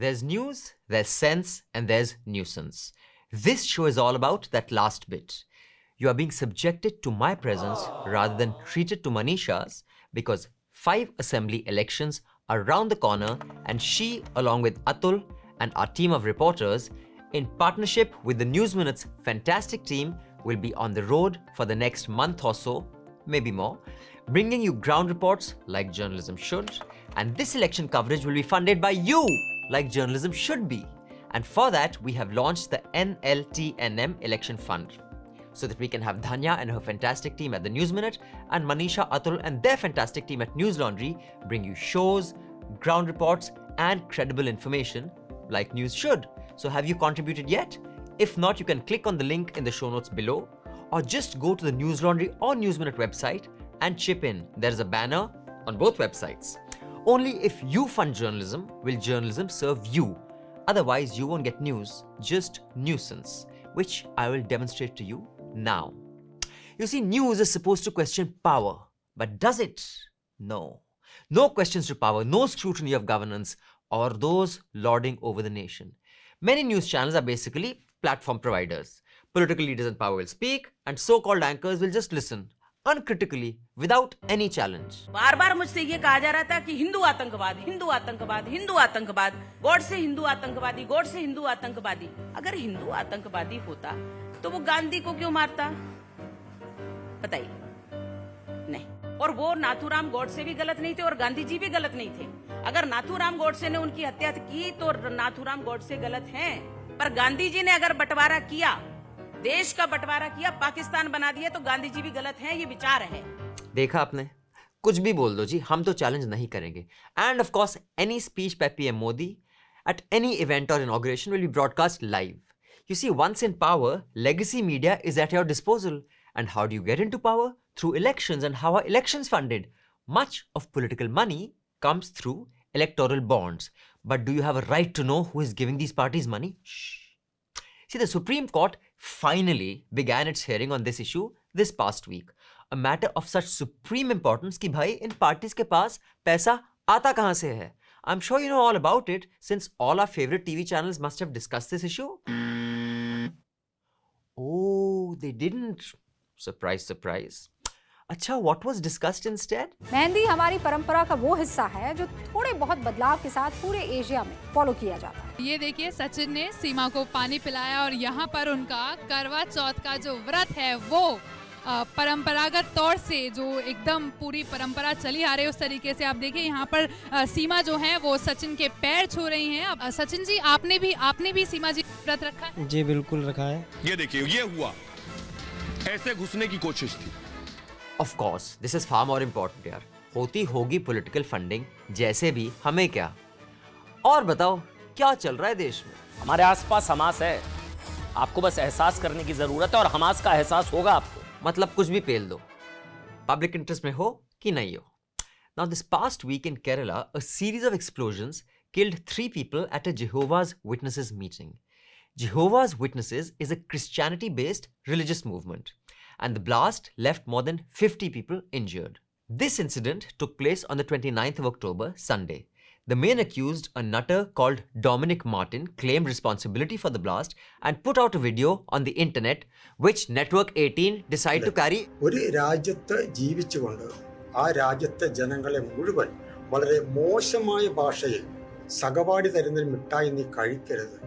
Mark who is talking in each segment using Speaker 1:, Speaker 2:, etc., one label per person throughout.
Speaker 1: There's news, there's sense, and there's nuisance. This show is all about that last bit. You are being subjected to my presence rather than treated to Manisha's because 5 assembly elections are round the corner and she, along with Atul and our team of reporters, in partnership with the News Minute's fantastic team, will be on the road for the next month or so, maybe more, bringing you ground reports like journalism should, and this election coverage will be funded by you, like journalism should be. And for that, we have launched the NLTNM Election Fund, so that we can have Dhanya and her fantastic team at the News Minute and Manisha, Atul and their fantastic team at News Laundry bring you shows, ground reports and credible information like news should. So have you contributed yet? If not, you can click on the link in the show notes below or just go to the News Laundry or News Minute website and chip in. There's a banner on both websites. Only if you fund journalism will journalism serve you. Otherwise, you won't get news, just nuisance, which I will demonstrate to you now. You see, news is supposed to question power, but does it? No. No questions to power, no scrutiny of governance or those lording over the nation. Many news channels are basically platform providers. Political leaders in power will speak and so-called anchors will just listen, uncritically, without any challenge.
Speaker 2: बार-बार मुझसे ये कहा जा रहा था कि हिंदू आतंकवाद, हिंदू आतंकवाद, हिंदू आतंकवाद, गॉड से हिंदू आतंकवादी, गॉड से हिंदू आतंकवादी। अगर हिंदू आतंकवादी होता, तो वो गांधी को क्यों मारता? बताइए। नहीं। और वो नाथूराम गॉडसे भी गलत नहीं थे और गांधी जी भी गलत नहीं थे। अगर नाथूराम गॉडसे ने उनकी हत्या की, तो नाथूराम गॉडसे गलत हैं। पर गांधी जी ने अगर बंटवारा किया, देश का बंटवारा किया, पाकिस्तान बना दिया, तो गांधी जी भी गलत हैं, ये विचार है।
Speaker 1: देखा आपने? कुछ भी बोल दो जी, हम तो चैलेंज नहीं करेंगे। And of course, any speech by PM Modi at any event or inauguration will be broadcast live. You see, once in power, legacy media is at your disposal. And how do you get into power? Through elections. And how are elections funded? Much of political money comes through electoral bonds. But do you have a right to know who is giving these parties money? Shh. See, the Supreme Court finally began its hearing on this issue this past week. A matter of such supreme importance कि भाई इन parties के पास पैसा आता कहाँ से है? I'm sure you know all about it since all our favorite TV channels must have discussed this issue. Oh, they didn't. Surprise, surprise. अच्छा, what was discussed instead?
Speaker 3: Mehndi हमारी परंपरा का वो हिस्सा है जो थोड़े बहुत बदलाव के साथ पूरे एशिया में फॉलो किया जाता है।
Speaker 4: ये देखिए, सचिन ने सीमा को पानी पिलाया और यहाँ पर उनका करवा चौथ का जो व्रत है वो परंपरागत तौर से जो एकदम पूरी परंपरा चली आ रही है उस तरीके से आप देखिए यहाँ पर सीमा जो है वो सचिन के पैर छू रही हैं। सचिन जी, आपने भी सीमा जी व्रत रखा है?
Speaker 5: जी बिल्कुल रखा है।
Speaker 6: ये देखिए, ये हुआ, ऐसे घुसने की कोशिश थी।
Speaker 1: Of course, this is far more important यार। होती होगी political funding, जैसे भी, हमें क्या? और बताओ, क्या चल रहा है देश में?
Speaker 7: हमारे आसपास हमास है, आपको बस एहसास करने की जरूरत है और हमास का एहसास होगा आपको।
Speaker 1: मतलब कुछ भी पेल दो, पब्लिक इंटरेस्ट में हो कि नहीं हो। Now this past week in Kerala, a series of explosions killed 3 people at a Jehovah's Witnesses meeting. Jehovah's Witnesses is a Christianity-based religious movement, and the blast left more than 50 people injured. This incident took place on the 29th of October, Sunday. The main accused, a nutter called Dominic Martin, claimed responsibility for the blast and put out a video on the internet, which Network 18 decided to carry.
Speaker 8: ഒരു രാജ്യത്ത് ജീവിച്ചുകൊണ്ട് ആ രാജ്യത്തെ ജനങ്ങളെ മുഴുവൻ വളരെ മോശമായ ഭാഷയിൽ സഹപാഠി തരുന്ന മിഠായി നീ കഴിക്കരുത്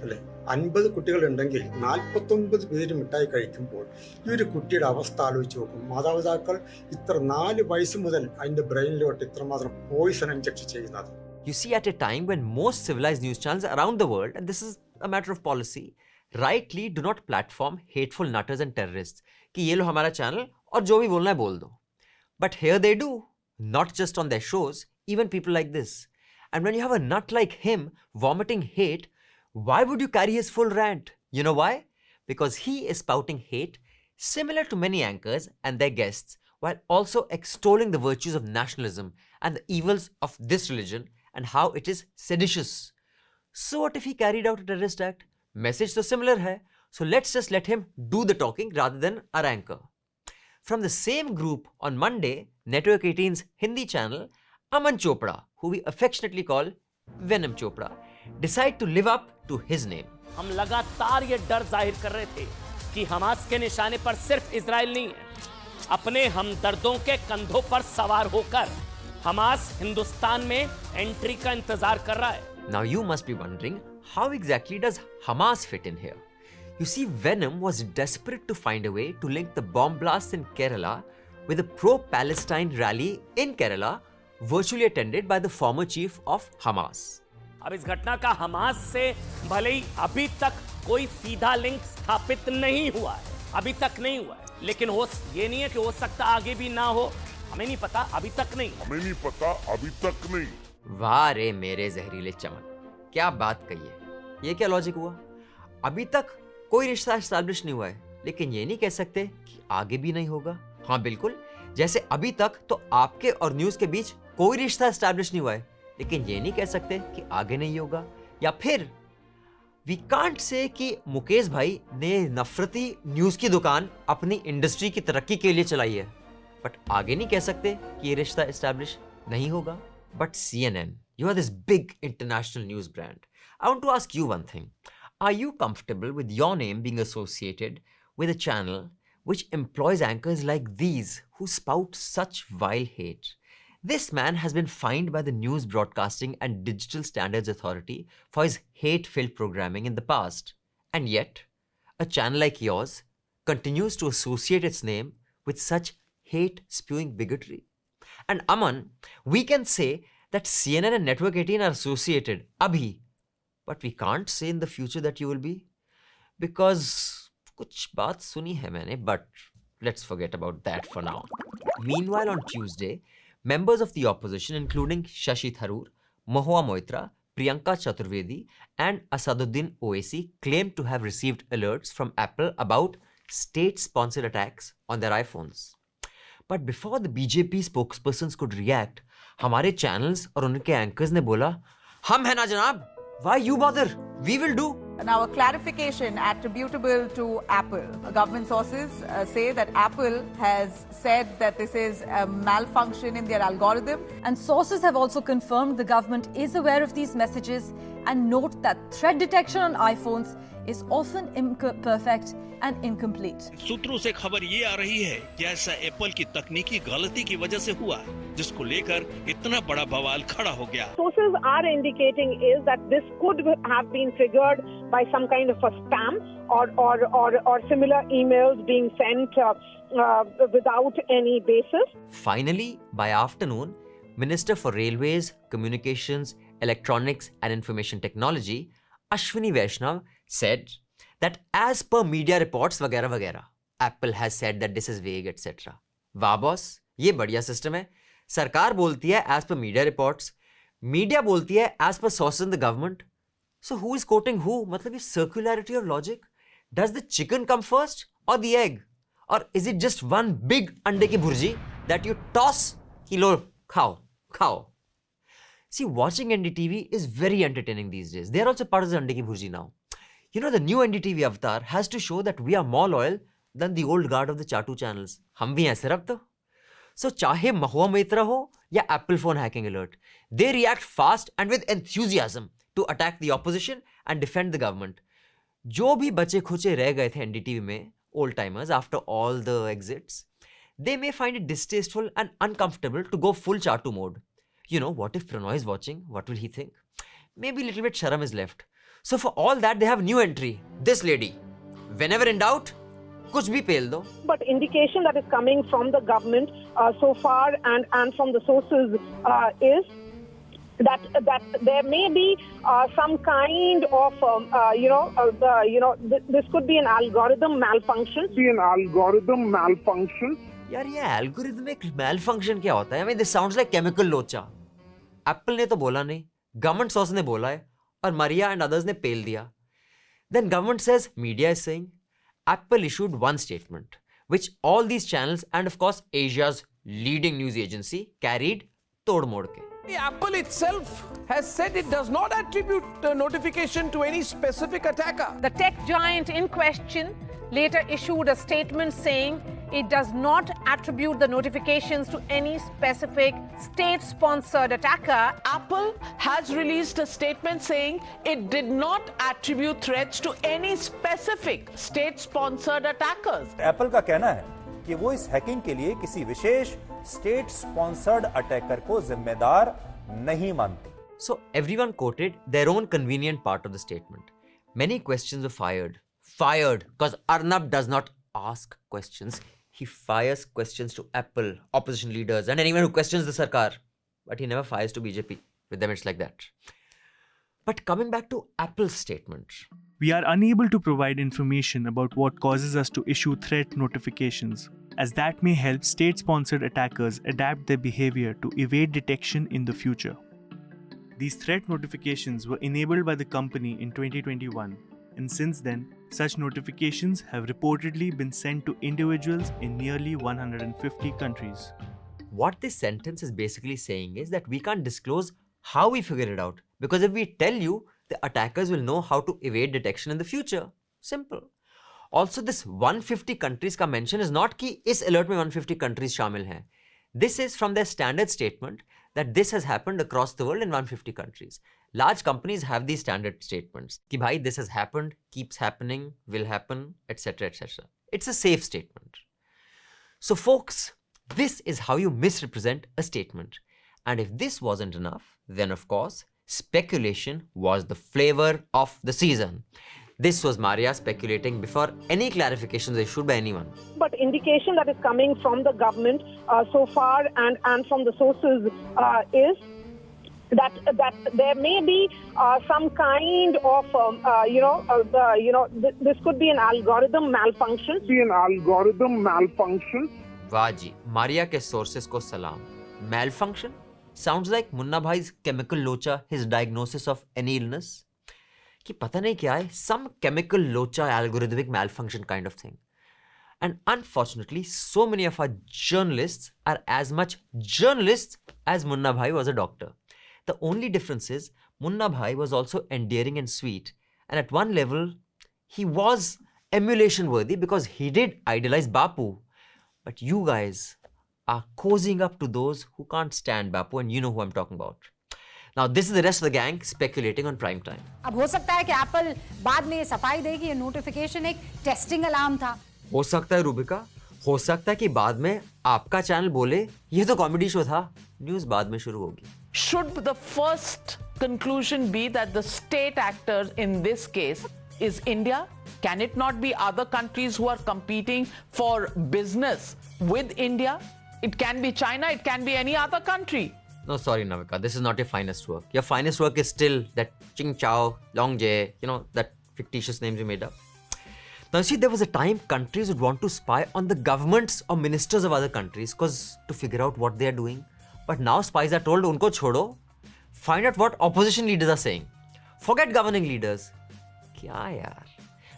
Speaker 8: അല്ലേ? 50 കുട്ടികളുണ്ടെങ്കിൽ 49 പേര് മിഠായി കഴിക്കുമ്പോൾ ഈ ഒരു കുട്ടിയുടെ അവസ്ഥ ആലോചിച്ച് നോക്കും. മാതാപിതാക്കൾ ഇത്ര 4 വയസ്സ് മുതൽ അതിന്റെ ബ്രെയിനിലോട്ട് ഇത്രമാത്രം പോയിസൺ ഇഞ്ചക്ട് ചെയ്യുന്നത്.
Speaker 1: You see, at a time when most civilized news channels around the world, and this is a matter of policy, rightly do not platform hateful nutters and terrorists कि ये लो हमारा channel और जो भी बोलना है बोल दो. But here they do, not just on their shows, even people like this. And when you have a nut like him vomiting hate, why would you carry his full rant? You know why? Because he is spouting hate similar to many anchors and their guests, while also extolling the virtues of nationalism and the evils of this religion and how it is seditious. So what if he carried out a terrorist act? Message so similar hai, so let's just let him do the talking rather than our anchor. From the same group on Monday, Network 18's Hindi channel, Aman Chopra, who we affectionately call Venom Chopra, decide to live up to his name.
Speaker 7: हम लगातार ये डर जाहिर कर रहे थे कि Hamas के निशाने पर सिर्फ इजराइल नहीं है, अपने हमदर्दों के कंधों पर सवार होकर हमास हिंदुस्तान में एंट्री का इंतजार कर रहा है.
Speaker 1: Now you must be wondering, how exactly does Hamas fit in here? You see, Venom was desperate to find a way to link the bomb blasts in Kerala with a pro-Palestine rally in Kerala, virtually attended by the former chief of Hamas.
Speaker 7: अब इस घटना का Hamas से भले ही अभी तक कोई सीधा लिंक स्थापित नहीं हुआ है, अभी तक नहीं हुआ है, लेकिन ये नहीं है कि हो सकता आगे भी ना हो, हमें नहीं पता, अभी तक नहीं.
Speaker 1: वाह रे मेरे जहरीले चमन, क्या बात कही है. ये क्या लॉजिक हुआ? अभी तक कोई रिश्ता एस्टैब्लिश नहीं हुआ है, लेकिन ये नहीं कह सकते कि आगे भी नहीं होगा. हाँ बिल्कुल, जैसे अभी तक तो आपके और न्यूज के बीच कोई रिश्ता एस्टैब्लिश नहीं हुआ है, लेकिन ये नहीं कह सकते कि आगे नहीं होगा. या फिर वी कांट से कि मुकेश भाई ने नफरती न्यूज की दुकान अपनी इंडस्ट्री की तरक्की के लिए चलाई है, बट आगे नहीं कह सकते कि ये रिश्ता एस्टैब्लिश नहीं होगा. But CNN, you are this big international news brand. I want to ask you one thing. Are you comfortable with your name being associated with a channel which employs anchors like these who spout such vile hate? This man has been fined by the News Broadcasting and Digital Standards Authority for his hate-filled programming in the past. And yet, a channel like yours continues to associate its name with such hate-spewing bigotry. And Aman, we can say that CNN and Network 18 are associated, abhi, but we can't say in the future that you will be, because kuch baat suni hai maine, but let's forget about that for now. Meanwhile, on Tuesday, members of the opposition, including Shashi Tharoor, Mahua Moitra, Priyanka Chaturvedi, and Asaduddin Owaisi, claimed to have received alerts from Apple about state-sponsored attacks on their iPhones. But before the BJP spokespersons could react, हमारे channels और उनके anchors ने बोला, हम हैं ना जनाब, why you bother? We will do.
Speaker 5: Now, a clarification attributable to Apple. Government sources say that Apple has said that this is a malfunction in their algorithm.
Speaker 9: And sources have also confirmed the government is aware of these messages and note that threat detection on iPhones is often imperfect and incomplete.
Speaker 10: सूत्रों से खबर ये आ रही है कि ऐसा Apple की तकनीकी गलती की वजह से हुआ, जिसको लेकर इतना बड़ा बवाल खड़ा हो गया.
Speaker 11: Sources are indicating is that this could have been triggered by some kind of a spam or similar emails being sent without any basis.
Speaker 1: Finally, by afternoon, Minister for Railways, Communications, Electronics and Information Technology, Ashwini Vaishnav, said that as per media reports वगैरह वगैरह, Apple has said that this is vague, etc. वाह boss, ये बढ़िया system है. सरकार बोलती है as per media reports, media बोलती है as per sources in the government. So who is quoting who? मतलब ये circularity of logic. Does the chicken come first or the egg? Or is it just one big अंडे की bhurji that you toss कि लो खाओ? See, watching NDTV is very entertaining these days. They are also part of the अंडे की bhurji now. You know, the new NDTV avatar has to show that we are more loyal than the old guard of the Chatu channels. हम भी हैं सिर्फ तो. So चाहे महुआ मोइत्रा हो या Apple phone hacking alert, they react fast and with enthusiasm to attack the opposition and defend the government. जो भी बचे खुचे रह गए थे NDTV में, old timers after all the exits, they may find it distasteful and uncomfortable to go full Chatu mode. You know, what if Pranoy is watching? What will he think? Maybe a little bit sharam is left. So for all that, they have new entry. This lady. Whenever in doubt, kuch bhi pel do.
Speaker 11: But indication that is coming from the government so far and from the sources is that there may be some kind of this could be an algorithm malfunction.
Speaker 1: यार ये algorithmic malfunction क्या होता है? I mean, this sounds like chemical लोचा. Apple ने तो बोला नहीं, government source ने बोला है, और Maria and others ने पेल दिया. Then government says, media is saying, Apple issued one statement, which all these channels and of course Asia's leading news agency carried tod mod ke.
Speaker 12: Apple itself has said it does not attribute the notification to any specific attacker.
Speaker 13: The tech giant in question later issued a statement saying it does not attribute the notifications to any specific state-sponsored attacker.
Speaker 14: Apple has released a statement saying it did not attribute threats to any specific state-sponsored attackers.
Speaker 15: Apple का कहना है कि वो इस hacking के लिए किसी विशेष state sponsored attacker को जिम्मेदार नहीं मानते.
Speaker 1: So everyone quoted their own convenient part of the statement. Many questions were fired. Fired because Arnab does not ask questions. He fires questions to Apple, opposition leaders, and anyone who questions the Sarkar. But he never fires to BJP. With them, it's like that. But coming back to Apple's statement.
Speaker 16: We are unable to provide information about what causes us to issue threat notifications, as that may help state-sponsored attackers adapt their behavior to evade detection in the future. These threat notifications were enabled by the company in 2021, and since then, such notifications have reportedly been sent to individuals in nearly 150 countries.
Speaker 1: What this sentence is basically saying is that we can't disclose how we figured it out, because if we tell you, the attackers will know how to evade detection in the future. Simple. Also, this 150 countries ka mention is not कि इस alert में 150 countries शामिल हैं. This is from their standard statement that this has happened across the world in 150 countries. Large companies have these standard statements. Ki bhai, this has happened, keeps happening, will happen, etc. etc. It's a safe statement. So folks, this is how you misrepresent a statement. And if this wasn't enough, then of course, speculation was the flavor of the season. This was Maria speculating before any clarifications issued by anyone.
Speaker 11: But indication that is coming from the government so far and from the sources is that there may be some kind of this could be an algorithm malfunction.
Speaker 1: Vaji, Maria ke sources ko salam. Malfunction sounds like Munna Bhai's chemical locha, his diagnosis of any illness. कि पता नहीं क्या है, some chemical locha algorithmic malfunction kind of thing. And unfortunately, so many of our journalists are as much journalists as Munna Bhai was a doctor. The only difference is Munna Bhai was also endearing and sweet. And at one level, he was emulation worthy because he did idolize Bapu. But you guys are cozying up to those who can't stand Bapu, and you know who I'm talking about. Now, this is the rest of the gang speculating on prime time.
Speaker 3: अब हो सकता है कि Apple बाद में सफाई दे कि ये नोटिफिकेशन एक टेस्टिंग अलार्म था.
Speaker 1: हो सकता है रूबिका, हो सकता है कि बाद में आपका चैनल बोले ये तो कॉमेडी शो था. न्यूज़ बाद में शुरू होगी.
Speaker 14: Should the first conclusion be that the state actor in this case is India? Can it not be other countries who are competing for business with India? It can be China, it can be any other country.
Speaker 1: No, sorry, Navika. This is not your finest work. Your finest work is still that Ching Chao, Long Jay, that fictitious names you made up. Now, see, there was a time countries would want to spy on the governments or ministers of other countries to figure out what they are doing. But now spies are told, unko chodo, find out what opposition leaders are saying. Forget governing leaders. Kya yaar?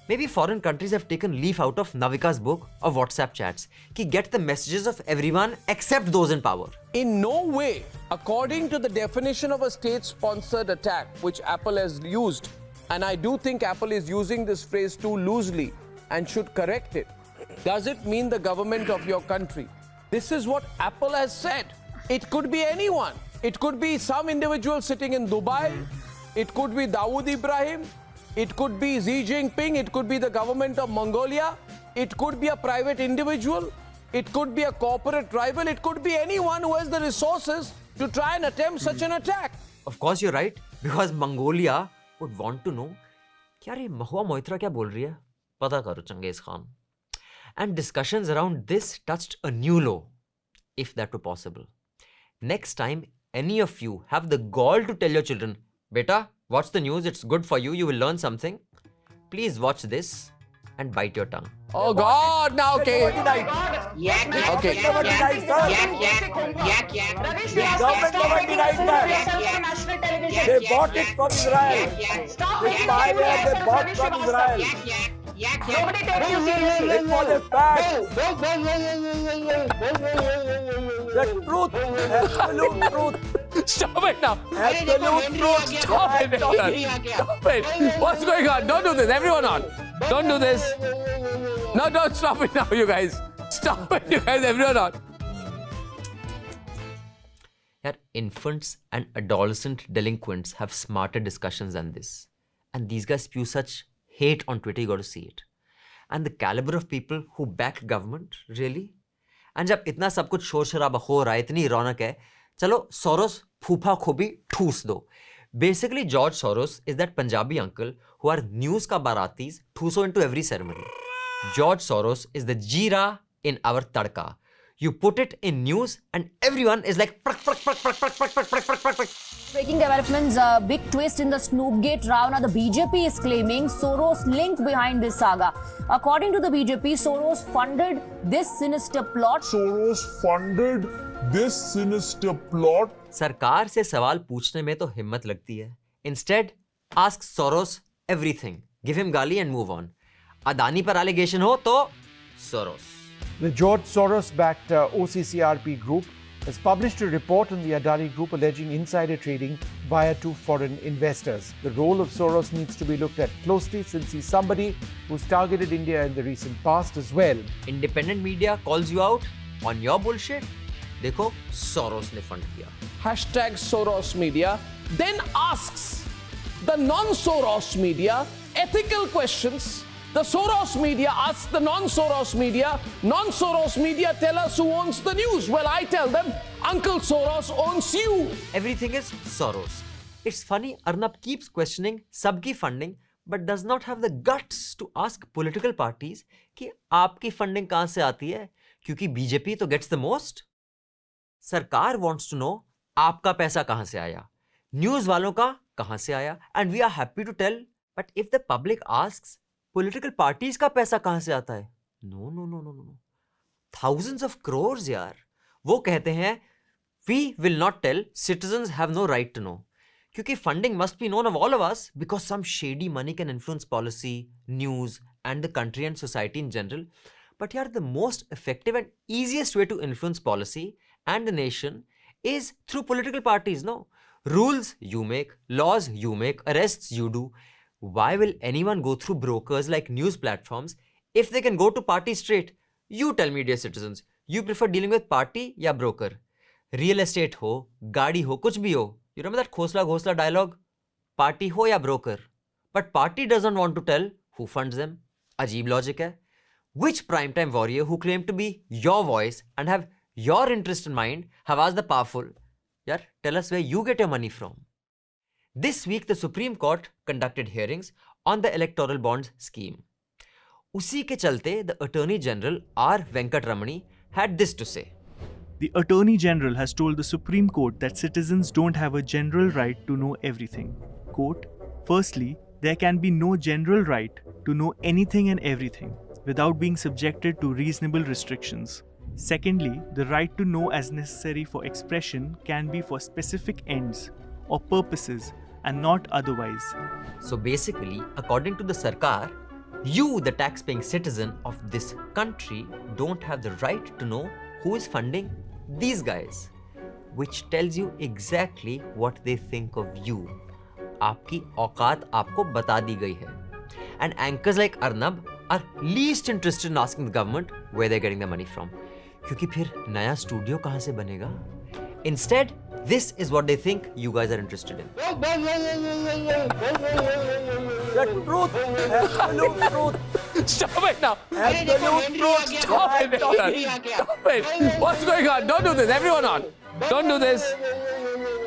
Speaker 1: Maybe foreign countries have taken leaf out of Navika's book of WhatsApp chats. Ki get the messages of everyone except those in power.
Speaker 12: In no way, according to the definition of a state-sponsored attack, which Apple has used, and I do think Apple is using this phrase too loosely and should correct it, does it mean the government of your country? This is what Apple has said. It could be anyone. It could be some individual sitting in Dubai. It could be Dawood Ibrahim. It could be Xi Jinping. It could be the government of Mongolia. It could be a private individual. It could be a corporate rival. It could be anyone who has the resources to try and attempt such an attack.
Speaker 1: Of course, you're right. Because Mongolia would want to know, यार ये Mahua Moitra क्या बोल रही है? पता करो Genghis Khan. And discussions around this touched a new low, if that were possible. Next time, any of you have the gall to tell your children, Beta, watch the news, it's good for you, you will learn something. Please watch this and bite your tongue.
Speaker 12: Oh God, now okay. Okay.
Speaker 15: They bought it from Israel. This spyware they bought from Israel.
Speaker 14: Nobody tells you seriously.
Speaker 15: It was a fact. The truth, absolute truth.
Speaker 12: Stop it now.
Speaker 15: Absolute truth.
Speaker 12: Stop it. Stop it. What's going on? Don't do this. Everyone on. Don't do this. No, don't stop it now, you guys. Stop. Stop it, you guys, everyone on.
Speaker 1: That infants and adolescent delinquents have smarter discussions than this. And these guys spew such hate on Twitter, you got to see it. And the caliber of people who back government, really? And जब इतना सब कुछ शोर शराबा हो रहा है, इतनी रौनक है, चलो सोरोस फूफा खोबी ठूस दो. Basically, George Soros is that Punjabi uncle who are news ka baratis thuso into every ceremony. George Soros is the jeera in our tadka. You put it in news and everyone is like
Speaker 17: Breaking developments, big twist in the Snoopgate row. Now the BJP is claiming Soros link behind this saga. According to the BJP, Soros funded this sinister plot.
Speaker 1: सरकार से सवाल पूछने में तो हिम्मत लगती है. Instead, ask Soros everything. Give him गाली and move on. अदानी पर allegation हो तो Soros.
Speaker 18: The George Soros-backed OCCRP group has published a report on the Adani Group alleging insider trading via two foreign investors. The role of Soros needs to be looked at closely since he's somebody who's targeted India in the recent past as well.
Speaker 1: Independent media calls you out on your bullshit. देखो Soros ने fund किया.
Speaker 12: Hashtag Soros media then asks the non-Soros media ethical questions. The Soros media asks the non-Soros media. Non-Soros media tell us who owns the news. Well, I tell them, Uncle Soros owns you.
Speaker 1: Everything is Soros. It's funny, Arnab keeps questioning सबकी funding, but does not have the guts to ask political parties कि आपकी funding कहाँ से आती है? क्योंकि BJP तो gets the most. सरकार wants to know आपका पैसा कहाँ से आया? News वालों का कहाँ से आया? And we are happy to tell. But if the public asks, political parties का पैसा कहाँ से आता है? No. Thousands of crores यार. वो कहते हैं, we will not tell, citizens have no right to know. क्योंकि funding must be known of all of us because some shady money can influence policy, news and the country and society in general. But yaar, the most effective and easiest way to influence policy and the nation is through political parties, no? Rules you make, laws you make, arrests you do. Why will anyone go through brokers like news platforms if they can go to party straight? You tell me, dear citizens, you prefer dealing with party या broker? Real estate हो, गाड़ी हो, कुछ भी हो. You remember that घोसला dialogue? Party हो या broker? But party doesn't want to tell who funds them. अजीब logic है. Which primetime warrior who claim to be your voice and have your interest in mind have asked the powerful, yaar, tell us where you get your money from. This week, the Supreme Court conducted hearings on the electoral bonds scheme. Usi ke chalte, the Attorney General R. Venkatramani had this to say.
Speaker 16: The Attorney General has told the Supreme Court that citizens don't have a general right to know everything. Quote, firstly, there can be no general right to know anything and everything without being subjected to reasonable restrictions. Secondly, the right to know as necessary for expression can be for specific ends or purposes and not otherwise.
Speaker 1: So basically, according to the Sarkar, you, the tax-paying citizen of this country, don't have the right to know who is funding these guys, which tells you exactly what they think of you. आपकी औकात आपको बता दी गई है. And anchors like Arnab are least interested in asking the government where they're getting their money from. क्योंकि फिर नया studio कहाँ से बनेगा? Instead, this is what they think you guys are interested in.
Speaker 12: The truth, absolute truth. Stop it now. Absolute truth. Stop it. Stop it. What's going on? Don't do this. Everyone on. Don't do this.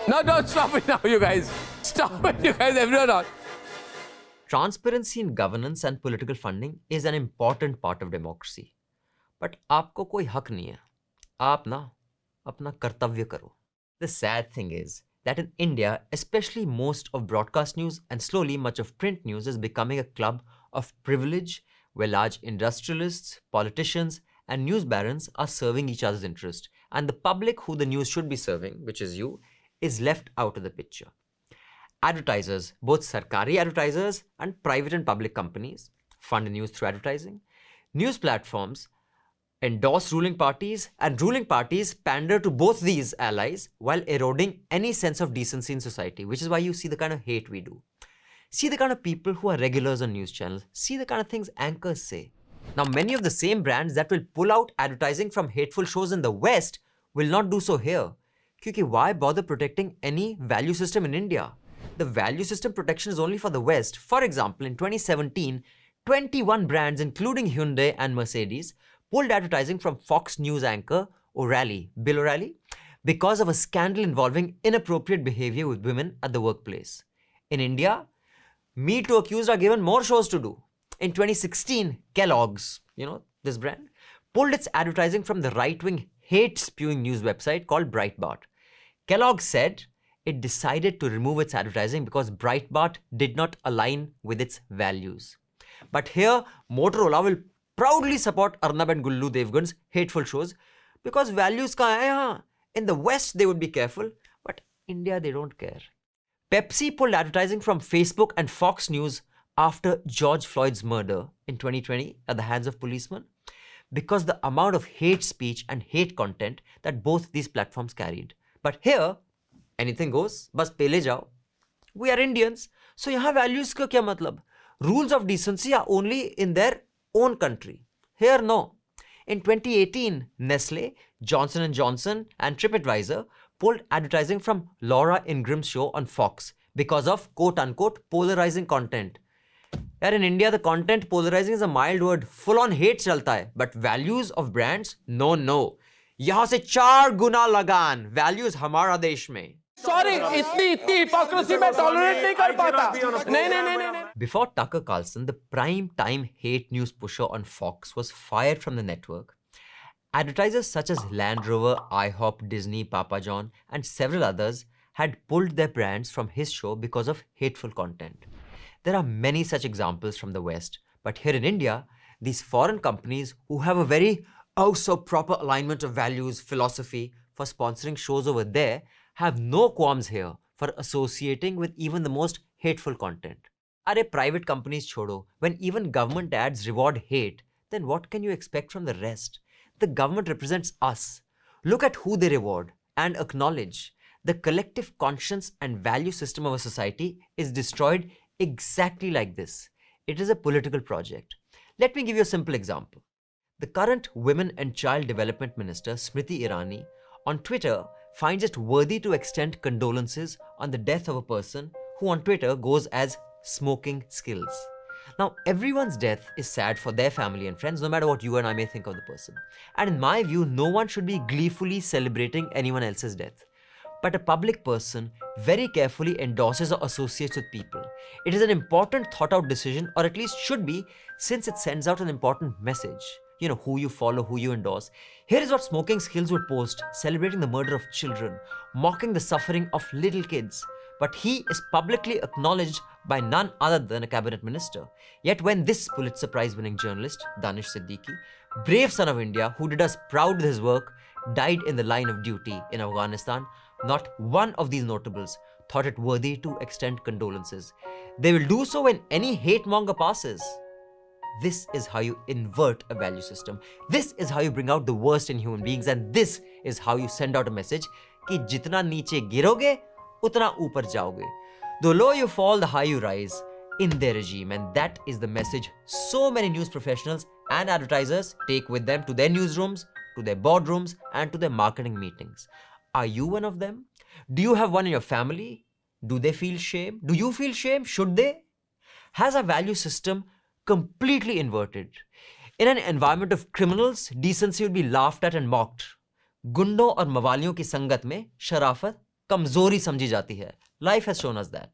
Speaker 12: No, don't stop it now, you guys. Stop it, you guys. Everyone on.
Speaker 1: Transparency in governance and political funding is an important part of democracy. But आपको कोई हक नहीं है. आप ना अपना कर्तव्य करो. The sad thing is that in India, especially most of broadcast news and slowly much of print news is becoming a club of privilege where large industrialists, politicians and news barons are serving each other's interest. And the public who the news should be serving, which is you, is left out of the picture. Advertisers, both sarkari advertisers and private and public companies, fund news through advertising. News platforms endorse ruling parties and ruling parties pander to both these allies while eroding any sense of decency in society, which is why you see the kind of hate we do. See the kind of people who are regulars on news channels. See the kind of things anchors say. Now, many of the same brands that will pull out advertising from hateful shows in the West will not do so here. Because why bother protecting any value system in India? The value system protection is only for the West. For example, in 2017, 21 brands, including Hyundai and Mercedes, pulled advertising from Fox News anchor Bill O'Reilly, because of a scandal involving inappropriate behavior with women at the workplace. In India, Me Too accused are given more shows to do. In 2016, Kellogg's, this brand, pulled its advertising from the right-wing hate-spewing news website called Breitbart. Kellogg said it decided to remove its advertising because Breitbart did not align with its values. But here, Motorola will proudly support Arnab and Gullu Devgan's hateful shows because values kahan hai yahan. In the West, they would be careful, but India, they don't care. Pepsi pulled advertising from Facebook and Fox News after George Floyd's murder in 2020 at the hands of policemen because the amount of hate speech and hate content that both these platforms carried. But here, anything goes, bas pele jao. We are Indians, so yahan values ka kya matlab? Rules of decency are only in their own country. Here, no. In 2018, Nestle, Johnson & Johnson and TripAdvisor pulled advertising from Laura Ingram's show on Fox because of quote-unquote polarizing content. Here in India, the content polarizing is a mild word. Full-on hate chalta hai. But values of brands? No. Yahan se 4 guna lagan. Values hamara desh mein.
Speaker 12: Sorry, itni hypocrisy मैं tolerate नहीं कर पाता. नहीं.
Speaker 1: Before Tucker Carlson, the prime-time hate news pusher on Fox, was fired from the network, advertisers such as Land Rover, IHOP, Disney, Papa John, and several others had pulled their brands from his show because of hateful content. There are many such examples from the West, but here in India, these foreign companies who have a very so proper alignment of values, philosophy for sponsoring shows over there have no qualms here for associating with even the most hateful content. Are private companies chodo, when even government ads reward hate, then what can you expect from the rest? The government represents us. Look at who they reward and acknowledge. The collective conscience and value system of a society is destroyed exactly like this. It is a political project. Let me give you a simple example. The current Women and Child Development Minister, Smriti Irani, on Twitter finds it worthy to extend condolences on the death of a person who on Twitter goes as smoking skills. Now, everyone's death is sad for their family and friends, no matter what you and I may think of the person. And in my view, no one should be gleefully celebrating anyone else's death. But a public person very carefully endorses or associates with people. It is an important thought-out decision, or at least should be, since it sends out an important message. Who you follow, who you endorse. Here is what Smoking Skills would post, celebrating the murder of children, mocking the suffering of little kids. But he is publicly acknowledged by none other than a cabinet minister. Yet when this Pulitzer Prize-winning journalist, Danish Siddiqui, brave son of India, who did us proud with his work, died in the line of duty in Afghanistan, not one of these notables thought it worthy to extend condolences. They will do so when any hate monger passes. This is how you invert a value system. This is how you bring out the worst in human beings, and this is how you send out a message कि जितना नीचे गिरोगे, उतना ऊपर जाओगे. The lower you fall, the higher you rise in their regime, and that is the message so many news professionals and advertisers take with them to their newsrooms, to their boardrooms, and to their marketing meetings. Are you one of them? Do you have one in your family? Do they feel shame? Do you feel shame? Should they? Has our value system completely inverted? In an environment of criminals, decency would be laughed at and mocked. Gundo और मवालियों की संगत में शराफत कमजोरी समझी जाती है. Life has shown us that.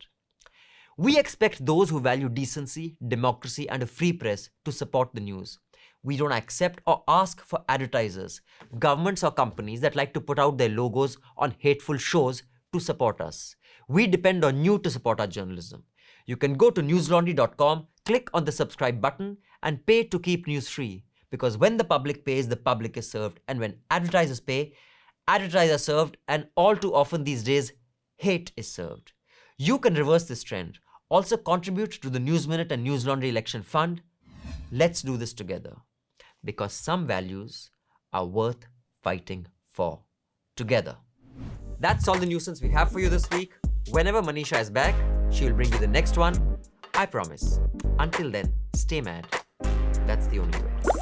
Speaker 1: We expect those who value decency, democracy, and a free press to support the news. We don't accept or ask for advertisers, governments or companies that like to put out their logos on hateful shows to support us. We depend on you to support our journalism. You can go to newslaundry.com, click on the subscribe button, and pay to keep news free. Because when the public pays, the public is served. And when advertisers pay, advertisers are served. And all too often these days, hate is served. You can reverse this trend. Also contribute to the News Minute and News Laundry Election Fund. Let's do this together. Because some values are worth fighting for together. That's all the nuisance we have for you this week. Whenever Manisha is back, she will bring you the next one. I promise. Until then, stay mad. That's That's the only way.